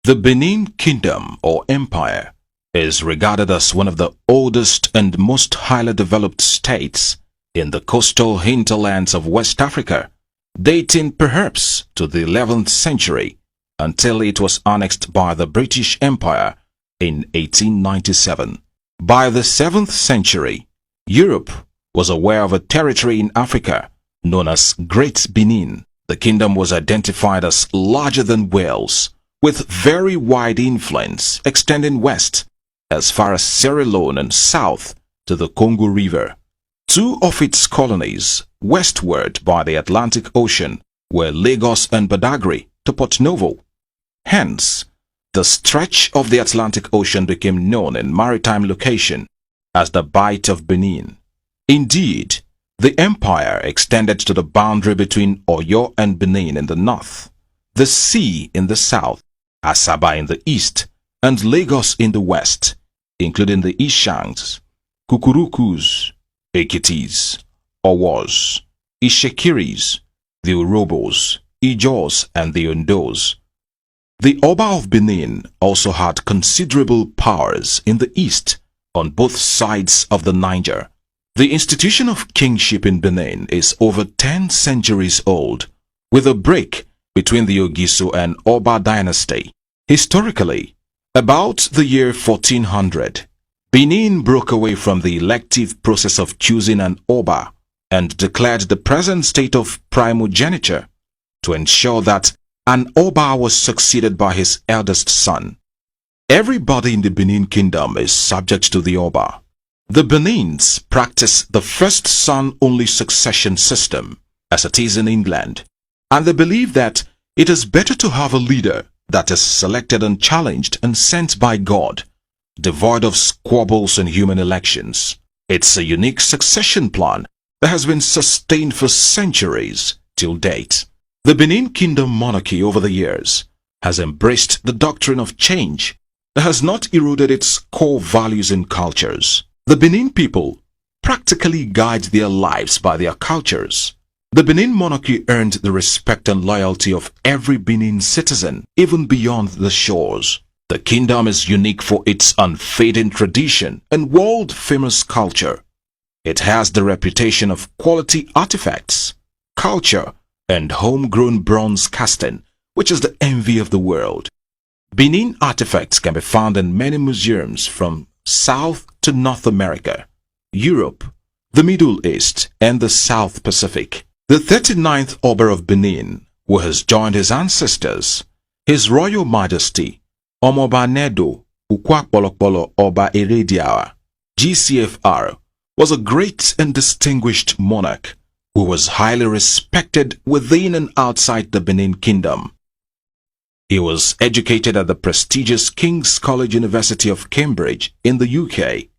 The Benin Kingdom or Empire is regarded as one of the oldest and most highly developed states in the coastal hinterlands of West Africa, dating perhaps to the 11th century until it was annexed by the British Empire in 1897. By the 7th century, Europe was aware of a territory in Africa known as Great Benin. The kingdom was identified as larger than Wales, with very wide influence extending west as far as Sierra Leone and south to the Congo River. Two of its colonies westward by the Atlantic Ocean were Lagos and Badagry to Port Novo. Hence, the stretch of the Atlantic Ocean became known in maritime location as the Bight of Benin. Indeed, the empire extended to the boundary between Oyo and Benin in the north, the sea in the south, Asaba in the east, and Lagos in the west, including the Ishangs, Kukurukus, Ekitis, Owos, Ishekiris, the Urobos, Ijos, and the Ondos. The Oba of Benin also had considerable powers in the east on both sides of the Niger. The institution of kingship in Benin is over 10 centuries old, with a break between the Ogiso and Oba dynasty. Historically, about the year 1400, Benin broke away from the elective process of choosing an Oba and declared the present state of primogeniture to ensure that an Oba was succeeded by his eldest son. Everybody in the Benin kingdom is subject to the Oba. The Benins practice the first son-only succession system, as it is in England, and they believe that it is better to have a leader that is selected and challenged and sent by God, devoid of squabbles and human elections. It's a unique succession plan that has been sustained for centuries till date. The Benin Kingdom monarchy over the years has embraced the doctrine of change that has not eroded its core values and cultures. The Benin people practically guide their lives by their cultures. The Benin monarchy earned the respect and loyalty of every Benin citizen, even beyond the shores. The kingdom is unique for its unfading tradition and world-famous culture. It has the reputation of quality artifacts, culture, and homegrown bronze casting, which is the envy of the world. Benin artifacts can be found in many museums from South to North America, Europe, the Middle East, and the South Pacific. The 39th Oba of Benin, who has joined his ancestors, His Royal Majesty, Omoba Nedo Ukwakpolokpolo Oba Erediawa, GCFR, was a great and distinguished monarch who was highly respected within and outside the Benin Kingdom. He was educated at the prestigious King's College University of Cambridge in the UK.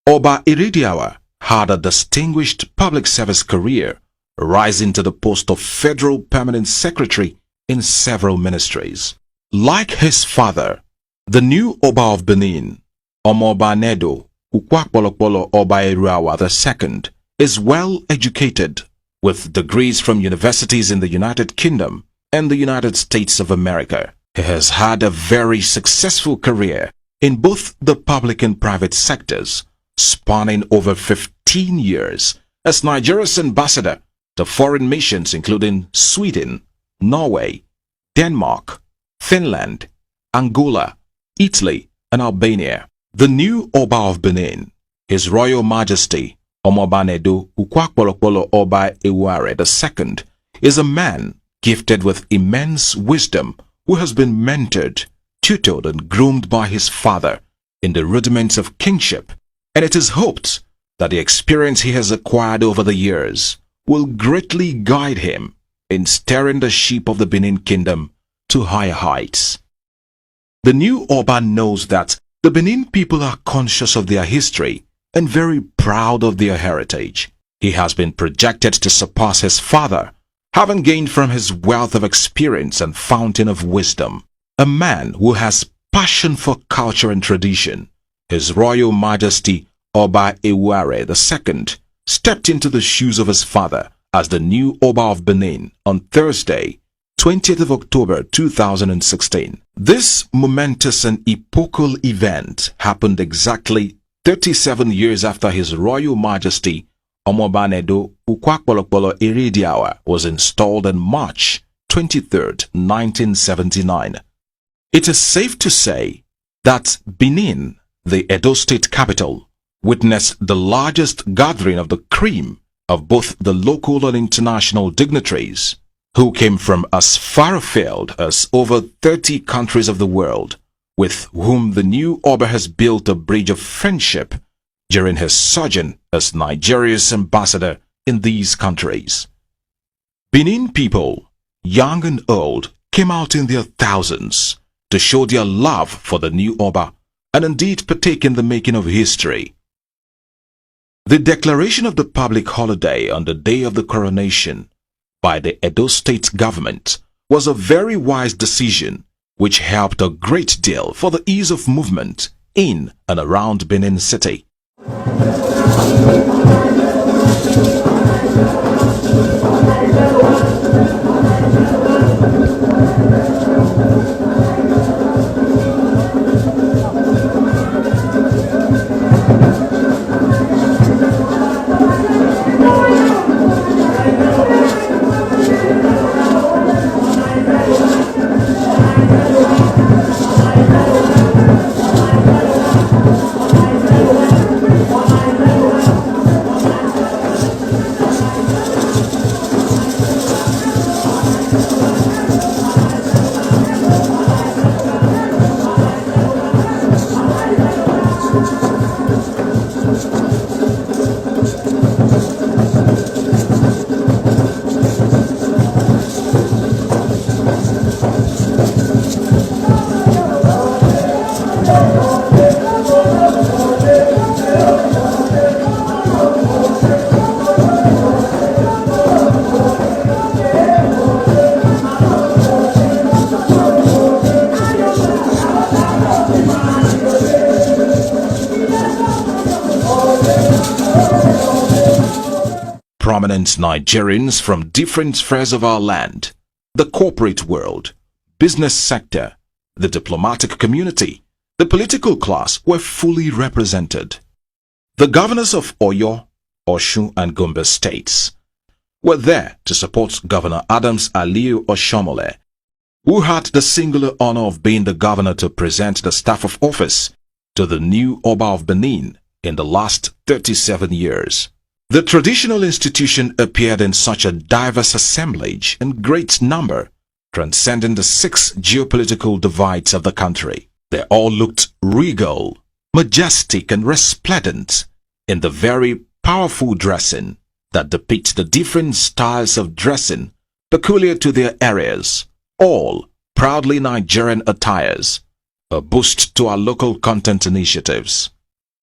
Oba Erediawa had a distinguished public service career, rising to the post of Federal Permanent Secretary in several ministries. Like his father, the new Oba of Benin, Omoba Nedo Ukwakpolokpolo Oba Erediawa II, is well educated with degrees from universities in the United Kingdom and the United States of America. He has had a very successful career in both the public and private sectors, spanning over 15 years as Nigeria's ambassador to foreign missions including Sweden, Norway, Denmark, Finland, Angola, Italy, and Albania. The new Oba of Benin, His Royal Majesty Omoba Nedo Ukwakpolokpolo Oba Eware II, is a man gifted with immense wisdom who has been mentored, tutored, and groomed by his father in the rudiments of kingship, and it is hoped that the experience he has acquired over the years will greatly guide him in steering the ship of the Benin Kingdom to higher heights. The new Oba knows that the Benin people are conscious of their history and very proud of their heritage. He has been projected to surpass his father, having gained from his wealth of experience and fountain of wisdom. A man who has passion for culture and tradition, His Royal Majesty Oba Eware II stepped into the shoes of his father as the new Oba of Benin on Thursday, 20th of October 2016. This momentous and epochal event happened exactly 37 years after His Royal Majesty Omobanedo Ukwakpolokpolo Iridiawa was installed on March 23, 1979. It is safe to say that Benin, the Edo State capital, witnessed the largest gathering of the cream of both the local and international dignitaries, who came from as far afield as over 30 countries of the world, with whom the new Oba has built a bridge of friendship during his sojourn as Nigeria's ambassador in these countries. Benin people, young and old, came out in their thousands to show their love for the new Oba and indeed partake in the making of history. The declaration of the public holiday on the day of the coronation by the Edo State government was a very wise decision which helped a great deal for the ease of movement in and around Benin City. Prominent Nigerians from different spheres of our land, the corporate world, business sector, the diplomatic community, the political class were fully represented. The governors of Oyo, Osun and Gombe states were there to support Governor Adams Aliyu Oshomole, who had the singular honor of being the governor to present the staff of office to the new Oba of Benin in the last 37 years. The traditional institution appeared in such a diverse assemblage in great number, transcending the 6 geopolitical divides of the country. They all looked regal, majestic and resplendent in the very powerful dressing that depicts the different styles of dressing peculiar to their areas, all proudly Nigerian attires, a boost to our local content initiatives.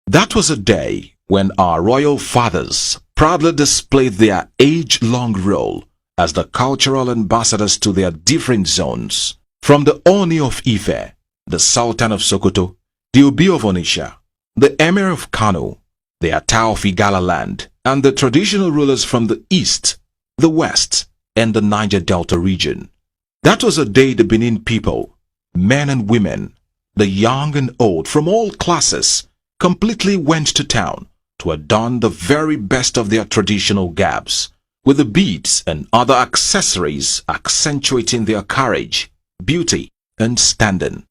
That was a day when our royal fathers proudly displayed their age-long role as the cultural ambassadors to their different zones, from the Oni of Ife, the Sultan of Sokoto, the Obi of Onitsha, the Emir of Kano, the Ata of Igala land, and the traditional rulers from the east, the west, and the Niger Delta region. That was a day the Benin people, men and women, the young and old from all classes, completely went to town to adorn the very best of their traditional garbs, with the beads and other accessories accentuating their courage, beauty, and standing.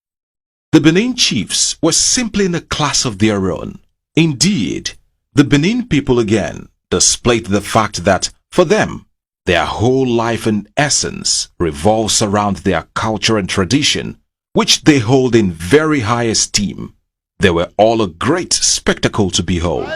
The Benin chiefs were simply in a class of their own. Indeed, the Benin people again displayed the fact that, for them, their whole life and essence revolves around their culture and tradition, which they hold in very high esteem. They were all a great spectacle to behold.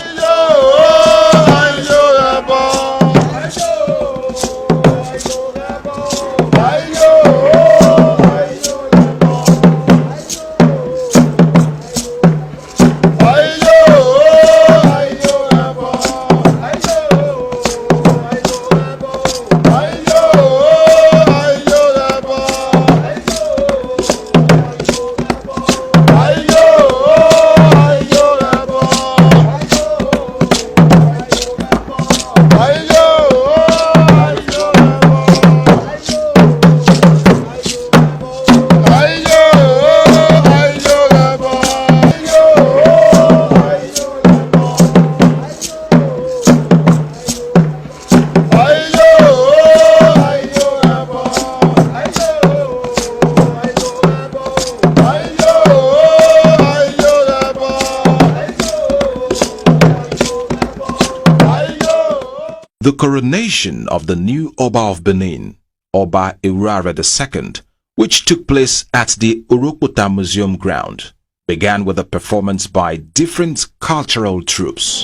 The coronation of the new Oba of Benin, Oba Irara II, which took place at the Urukputa Museum ground, began with a performance by different cultural troupes.